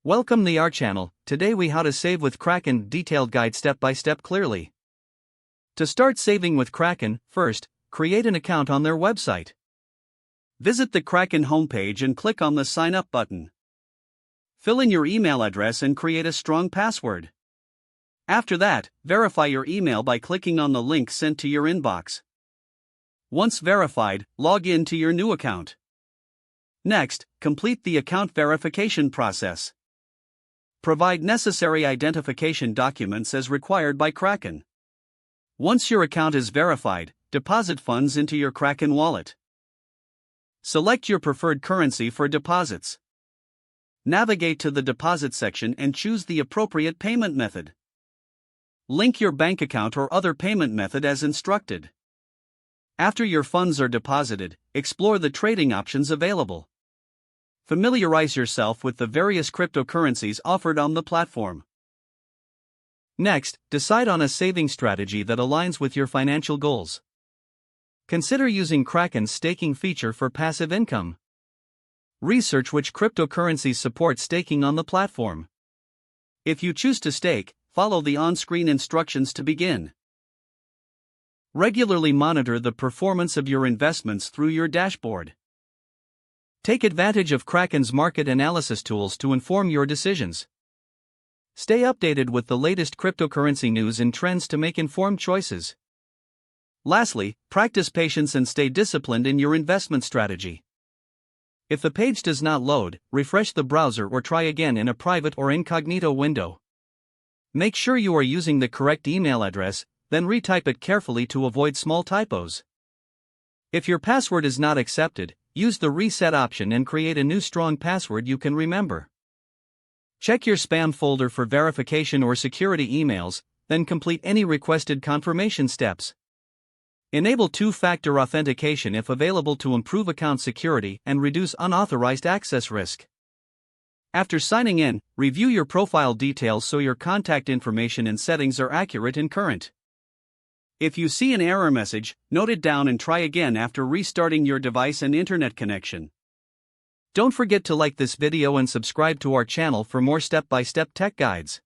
Welcome to our channel. Today we how to save with Kraken detailed guide step by step clearly. To start saving with Kraken, first, create an account on their website. Visit the Kraken homepage and click on the sign up button. Fill in your email address and create a strong password. After that, verify your email by clicking on the link sent to your inbox. Once verified, log in to your new account. Next, complete the account verification process. Provide necessary identification documents as required by Kraken. Once your account is verified, deposit funds into your Kraken wallet. Select your preferred currency for deposits. Navigate to the deposit section and choose the appropriate payment method. Link your bank account or other payment method as instructed. After your funds are deposited, explore the trading options available. Familiarize yourself with the various cryptocurrencies offered on the platform. Next, decide on a saving strategy that aligns with your financial goals. Consider using Kraken's staking feature for passive income. Research which cryptocurrencies support staking on the platform. If you choose to stake, follow the on-screen instructions to begin. Regularly monitor the performance of your investments through your dashboard. Take advantage of Kraken's market analysis tools to inform your decisions. Stay updated with the latest cryptocurrency news and trends to make informed choices. Lastly, practice patience and stay disciplined in your investment strategy. If the page does not load, refresh the browser or try again in a private or incognito window. Make sure you are using the correct email address, then retype it carefully to avoid small typos. If your password is not accepted, use the reset option and create a new strong password you can remember. Check your spam folder for verification or security emails, then complete any requested confirmation steps. Enable two-factor authentication if available to improve account security and reduce unauthorized access risk. After signing in, review your profile details so your contact information and settings are accurate and current. If you see an error message, note it down and try again after restarting your device and internet connection. Don't forget to like this video and subscribe to our channel for more step-by-step tech guides.